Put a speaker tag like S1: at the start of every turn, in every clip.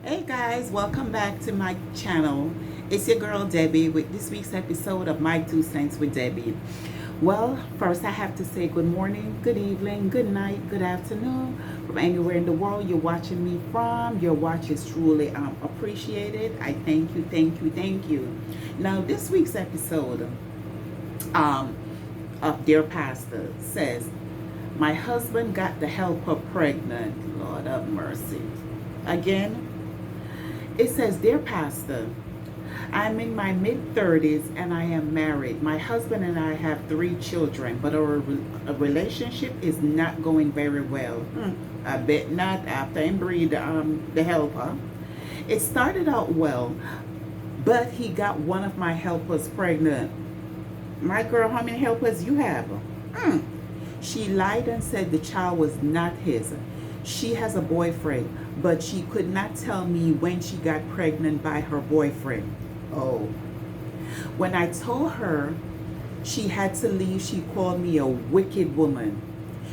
S1: Hey guys, welcome back to my channel. It's your girl Debbie with this week's episode of My 2 Cents with Debbie. Well, first I have to say good morning, good evening, good night, good afternoon from anywhere in the world you're watching me from. Your watch is truly appreciated. I thank you, thank you, thank you. Now this week's episode of Dear Pastor says, my husband got the helper pregnant. Lord have mercy. Again, it says, Dear Pastor, I'm in my mid-30s and I am married. My husband and I have 3 children, but our relationship is not going very well. I bet not after I breed the helper. It started out well, but he got one of my helpers pregnant. My girl, how many helpers you have? She lied and said the child was not his. She has a boyfriend, but she could not tell me when she got pregnant by her boyfriend. Oh. When I told her she had to leave, she called me a wicked woman.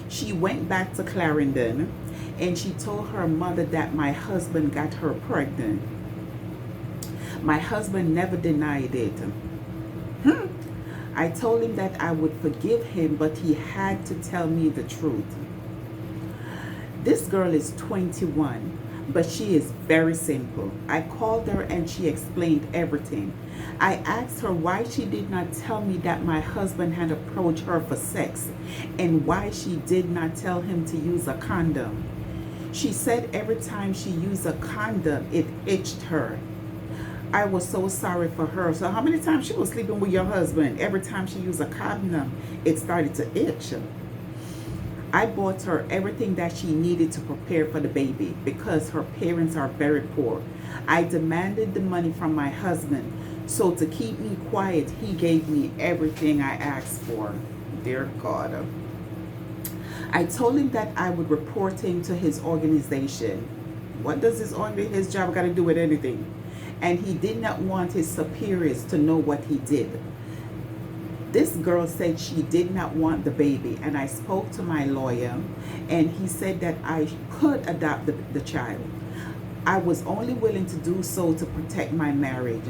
S1: She went back to Clarendon and she told her mother that my husband got her pregnant. My husband never denied it. I told him that I would forgive him, but he had to tell me the truth. This girl is 21, but she is very simple. I called her and she explained everything. I asked her why she did not tell me that my husband had approached her for sex and why she did not tell him to use a condom. She said every time she used a condom, it itched her. I was so sorry for her. So how many times she was sleeping with your husband? Every time she used a condom, it started to itch. I bought her everything that she needed to prepare for the baby because her parents are very poor. I demanded the money from my husband. So to keep me quiet, he gave me everything I asked for. Dear God. I told him that I would report him to his organization. What does his job got to do with anything? And he did not want his superiors to know what he did. This girl said she did not want the baby, and I spoke to my lawyer and he said that I could adopt the child. I was only willing to do so to protect my marriage.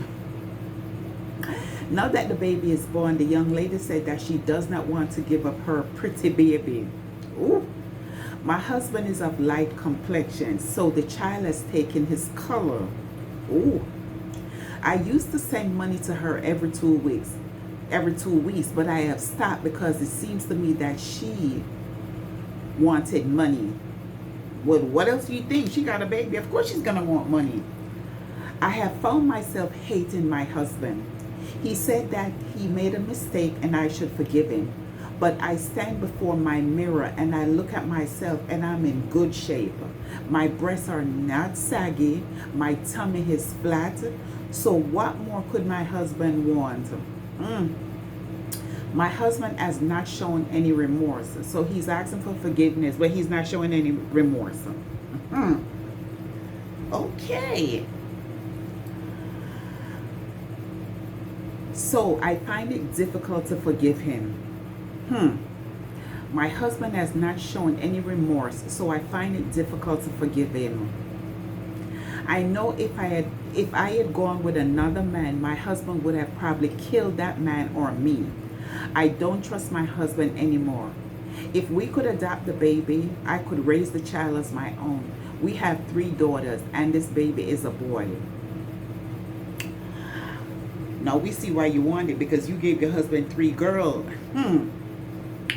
S1: Now that the baby is born, the young lady said that she does not want to give up her pretty baby. Ooh. My husband is of light complexion, so the child has taken his color. Ooh. I used to send money to her every 2 weeks, but I have stopped because it seems to me that she wanted money. Well, what else do you think? She got a baby. Of course she's going to want money. I have found myself hating my husband. He said that he made a mistake and I should forgive him. But I stand before my mirror and I look at myself and I'm in good shape. My breasts are not saggy. My tummy is flat. So what more could my husband want? My husband has not shown any remorse. So he's asking for forgiveness, but he's not showing any remorse. Okay. So I find it difficult to forgive him. My husband has not shown any remorse, so I find it difficult to forgive him. I know if I had gone with another man, my husband would have probably killed that man or me. I don't trust my husband anymore. If we could adopt the baby, I could raise the child as my own. We have 3 daughters, and this baby is a boy. Now we see why you want it, because you gave your husband 3 girls.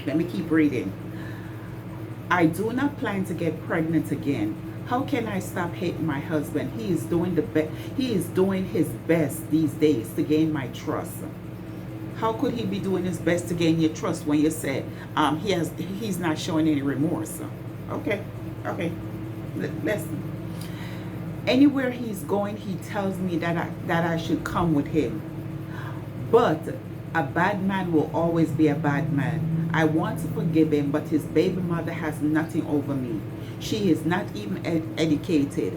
S1: Let me keep reading. I do not plan to get pregnant again. How can I stop hating my husband? He is doing his best these days to gain my trust. How could he be doing his best to gain your trust when you said he's not showing any remorse? Okay. Listen. Anywhere he's going, he tells me that I should come with him. But a bad man will always be a bad man. I want to forgive him, but his baby mother has nothing over me. She is not even educated.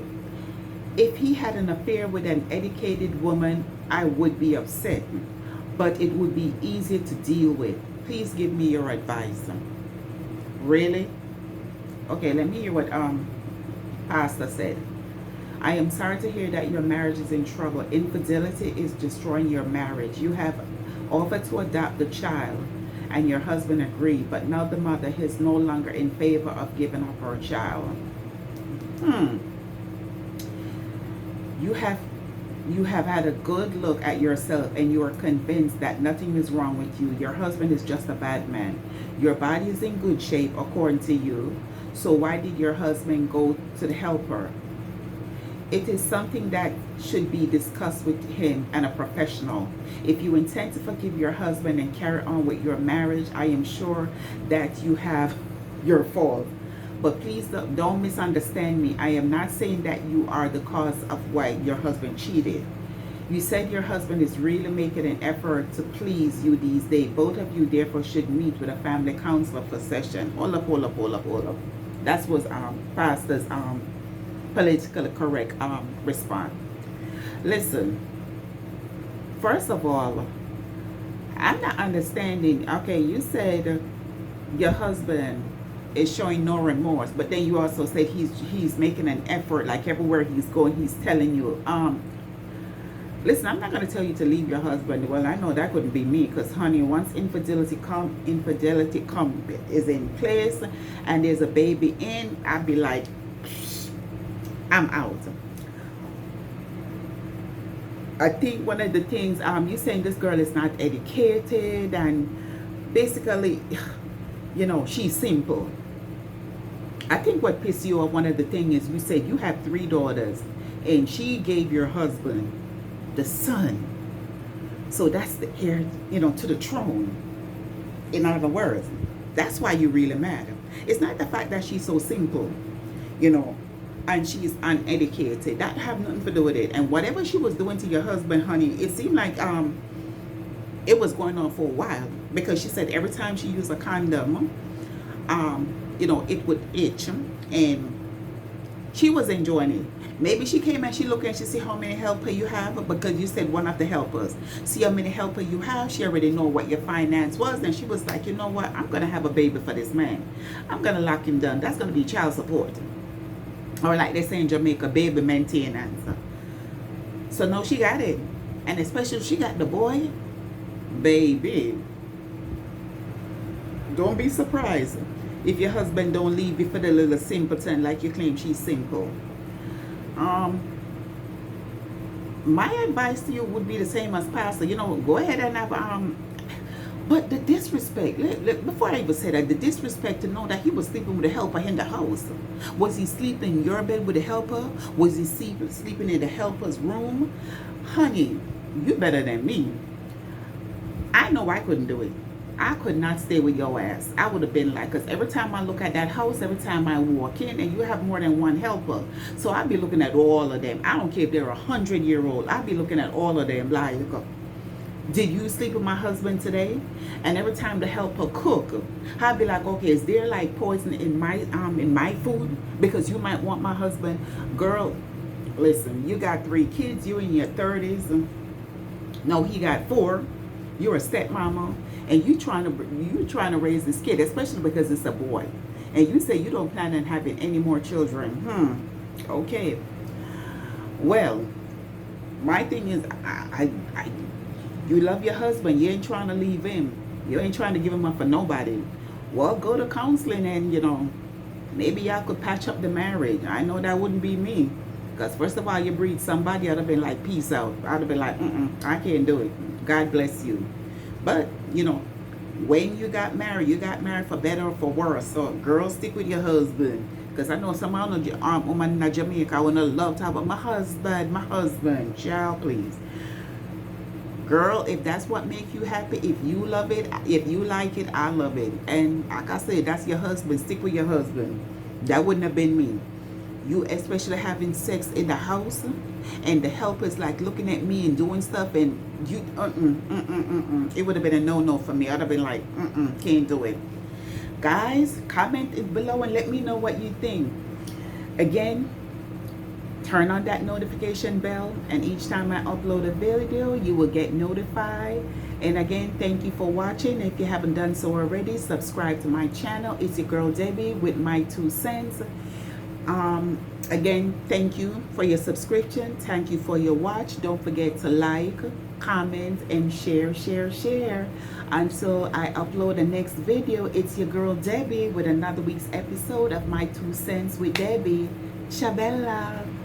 S1: If he had an affair with an educated woman, I would be upset. But it would be easier to deal with. Please give me your advice. Really? Okay, let me hear what Pastor said. I am sorry to hear that your marriage is in trouble. Infidelity is destroying your marriage. You have offered to adopt the child and your husband agreed, but now the mother is no longer in favor of giving up her child. You have had a good look at yourself and you are convinced that nothing is wrong with you. Your husband is just a bad man. Your body is in good shape according to you. So why did your husband go to the helper? It is something that should be discussed with him and a professional. If you intend to forgive your husband and carry on with your marriage, I am sure that you have your fault. But please don't misunderstand me. I am not saying that you are the cause of why your husband cheated. You said your husband is really making an effort to please you these days. Both of you therefore should meet with a family counselor for session. Hold up. That was Pastor's politically correct response. Listen, first of all, I'm not understanding. Okay, you said your husband is showing no remorse, but then you also said he's making an effort, like everywhere he's going he's telling you, listen, I'm not going to tell you to leave your husband. Well, I know that couldn't be me, because honey, once infidelity is in place and there's a baby in, I'd be like, I'm out. I think one of the things, you saying this girl is not educated and basically, you know, she's simple. I think what pissed you off, one of the things is you said you have 3 daughters and she gave your husband the son. So that's the heir, you know, to the throne. In other words, that's why you really mad. It's not the fact that she's so simple, you know, and she's uneducated. That have nothing to do with it. And whatever she was doing to your husband, honey, it seemed like it was going on for a while, because she said every time she used a condom, you know, it would itch, and she was enjoying it. Maybe she came and she looked and she see how many helpers you have, because you said one of the helpers. See how many helpers you have. She already know what your finance was, and she was like, you know what? I'm gonna have a baby for this man. I'm gonna lock him down. That's gonna be child support, or like they say in Jamaica, baby maintenance. So no, she got it, and especially if she got the boy, baby. Don't be surprised if your husband don't leave you for the little simpleton like you claim she's simple. My advice to you would be the same as Pastor. You know, go ahead and have but the disrespect, before I even say that, the disrespect to know that he was sleeping with a helper in the house. Was he sleeping in your bed with a helper? Was he sleeping in the helper's room? Honey, you better than me. I know I couldn't do it. I could not stay with your ass. I would have been like, because every time I look at that house, every time I walk in, and you have more than one helper, so I'd be looking at all of them. I don't care if they're 100-year-old. I'd be looking at all of them like, did you sleep with my husband today? And every time the helper cook, I'd be like, okay, is there like poison in my food? Because you might want my husband. Girl, listen, you got 3 kids. You in your 30s. No, he got 4. You're a stepmama, and you trying to raise this kid, especially because it's a boy. And you say you don't plan on having any more children. Okay. Well, my thing is, you love your husband. You ain't trying to leave him. You ain't trying to give him up for nobody. Well, go to counseling and, you know, maybe y'all could patch up the marriage. I know that wouldn't be me. Because first of all, you breed somebody, I'd have been like, peace out. I'd have been like, I can't do it. God bless you. But, you know, when you got married for better or for worse. So, girls, stick with your husband. Because I know some woman in Jamaica would love to talk about my husband. Child, please. Girl, if that's what makes you happy, if you love it, if you like it, I love it. And like I said, that's your husband. Stick with your husband. That wouldn't have been me. You especially having sex in the house, and the helper's like looking at me and doing stuff, and you, it would have been a no-no for me. I'd have been like, can't do it. Guys, comment below and let me know what you think. Again, turn on that notification bell, and each time I upload a video, you will get notified. And again, thank you for watching. If you haven't done so already, subscribe to my channel. It's your girl Debbie with my 2 cents. Again, thank you for your subscription. Thank you for your watch. Don't forget to like, comment, and share. Until I upload the next video, it's your girl Debbie with another week's episode of My 2 Cents with Debbie. Chabella.